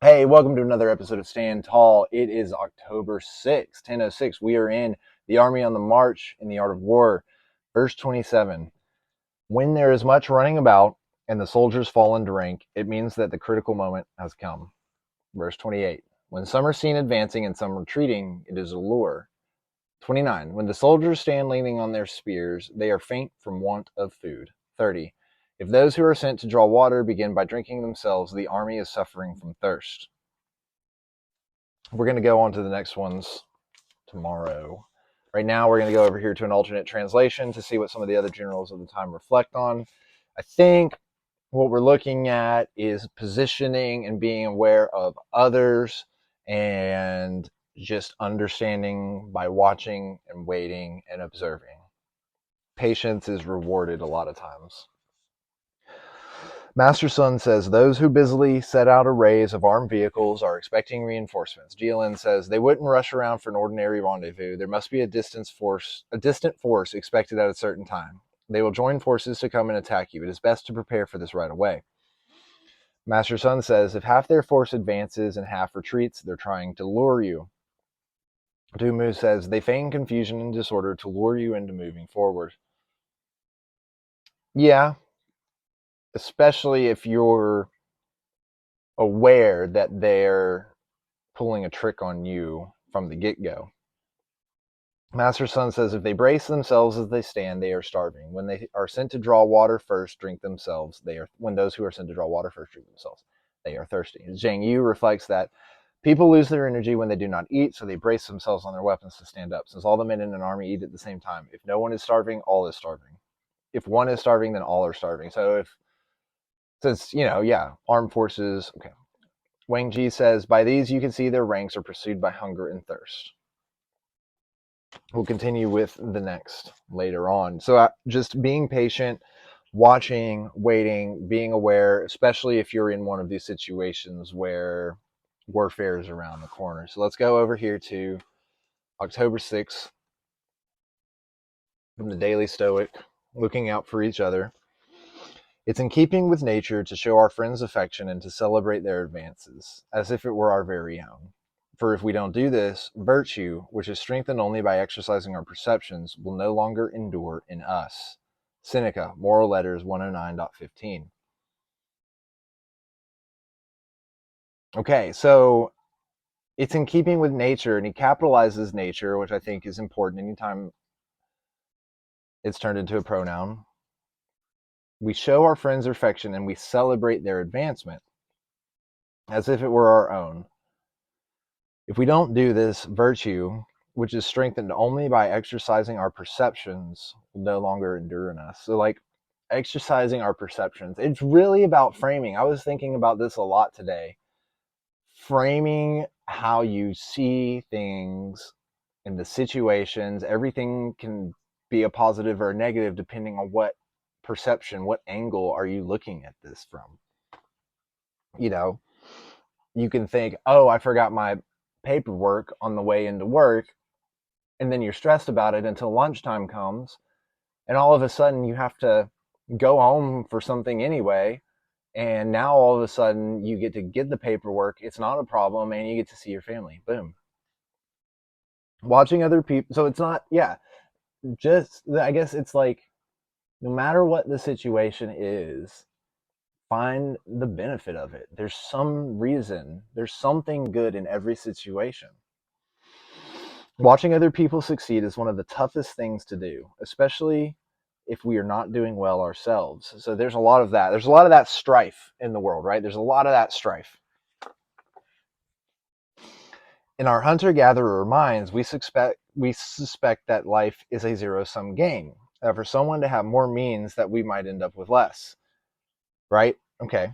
Hey, welcome to another episode of Stand Tall. It is October 6th, 10:06. We are in The Army on the March in the Art of War, verse 27. When there is much running about and the soldiers fall into rank, it means that the critical moment has come. Verse 28. When some are seen advancing and some retreating, it is a lure. 29. When the soldiers stand leaning on their spears, they are faint from want of food. 30. If those who are sent to draw water begin by drinking themselves, the army is suffering from thirst. We're going to go on to the next ones tomorrow. Right now, we're going to go over here to an alternate translation to see what some of the other generals of the time reflect on. I think what we're looking at is positioning and being aware of others and just understanding by watching and waiting and observing. Patience is rewarded a lot of times. Master Sun says, those who busily set out arrays of armed vehicles are expecting reinforcements. GLN says, they wouldn't rush around for an ordinary rendezvous. There must be a distant force expected at a certain time. They will join forces to come and attack you. It is best to prepare for this right away. Master Sun says, if half their force advances and half retreats, they're trying to lure you. Dumu says, they feign confusion and disorder to lure you into moving forward. Yeah, especially if you're aware that they're pulling a trick on you from the get-go. Master Sun says, if they brace themselves as they stand, they are starving. When they are sent to draw water first, drink themselves. When those who are sent to draw water first drink themselves, they are thirsty. Zhang Yu reflects that people lose their energy when they do not eat, so they brace themselves on their weapons to stand up. Since all the men in an army eat at the same time, if no one is starving, all is starving. If one is starving, then all are starving. So armed forces, okay. Wang Ji says, by these you can see their ranks are pursued by hunger and thirst. We'll continue with the next later on. So just being patient, watching, waiting, being aware, especially if you're in one of these situations where warfare is around the corner. So let's go over here to October 6th from the Daily Stoic, looking out for each other. It's in keeping with nature to show our friends affection and to celebrate their advances, as if it were our very own. For if we don't do this, virtue, which is strengthened only by exercising our perceptions, will no longer endure in us. Seneca, Moral Letters 109.15. Okay, so it's in keeping with nature, and he capitalizes nature, which I think is important anytime it's turned into a pronoun. We show our friends affection and we celebrate their advancement as if it were our own. If we don't do this, virtue, which is strengthened only by exercising our perceptions, will no longer endure in us. So, exercising our perceptions, it's really about framing. I was thinking about this a lot today. Framing how you see things in the situations, everything can be a positive or a negative depending on what perception, what angle are you looking at this from. You can think, oh, I forgot my paperwork on the way into work, and then you're stressed about it until lunchtime comes, and all of a sudden you have to go home for something anyway, and now all of a sudden you get the paperwork, it's not a problem, and you get to see your family. Boom. Watching other people, so it's not, just, I guess it's like, no matter what the situation is, find the benefit of it. There's some reason, there's something good in every situation. Watching other people succeed is one of the toughest things to do, especially if we are not doing well ourselves. So there's a lot of that. There's a lot of that strife in the world, right? There's a lot of that strife. In our hunter-gatherer minds, we suspect that life is a zero-sum game. That for someone to have more means that we might end up with less, right? Okay.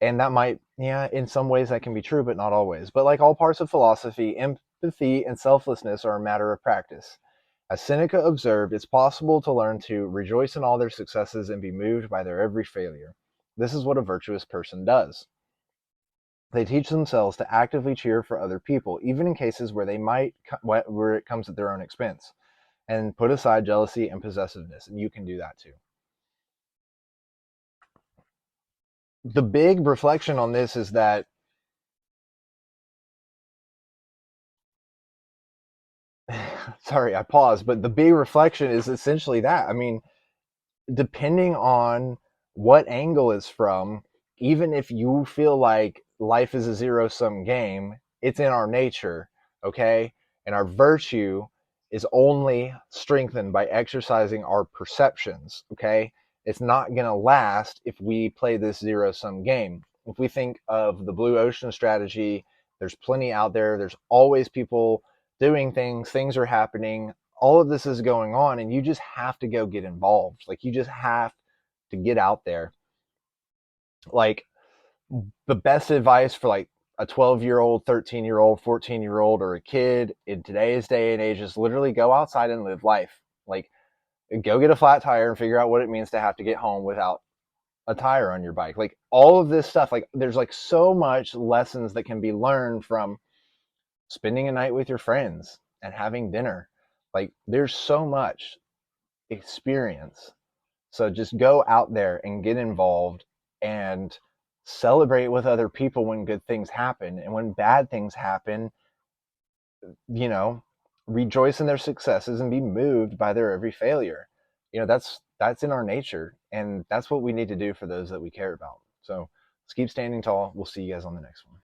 And that might, in some ways that can be true, but not always. But like all parts of philosophy, empathy and selflessness are a matter of practice. As Seneca observed, it's possible to learn to rejoice in all their successes and be moved by their every failure. This is what a virtuous person does. They teach themselves to actively cheer for other people, even in cases where where it comes at their own expense, and put aside jealousy and possessiveness. And you can do that too. The big reflection on this is that sorry, I paused, but the big reflection is essentially that. I mean, depending on what angle it's from, even if you feel like life is a zero sum game, it's in our nature, okay? And our virtue is only strengthened by exercising our perceptions, okay? It's not going to last if we play this zero sum game. If we think of the blue ocean strategy, there's plenty out there. There's always people doing things, things are happening, all of this is going on, and you just have to go get involved. Like, you just have to get out there. Like, the best advice for like a 12-year-old, 13-year-old, 14-year-old, or a kid in today's day and age is literally go outside and live life. Like, go get a flat tire and figure out what it means to have to get home without a tire on your bike. Like, all of this stuff, like, there's like so much lessons that can be learned from spending a night with your friends and having dinner. Like, there's so much experience. So just go out there and get involved and celebrate with other people when good things happen. And when bad things happen, you know, rejoice in their successes and be moved by their every failure. That's in our nature, and that's what we need to do for those that we care about. So let's keep standing tall. We'll see you guys on the next one.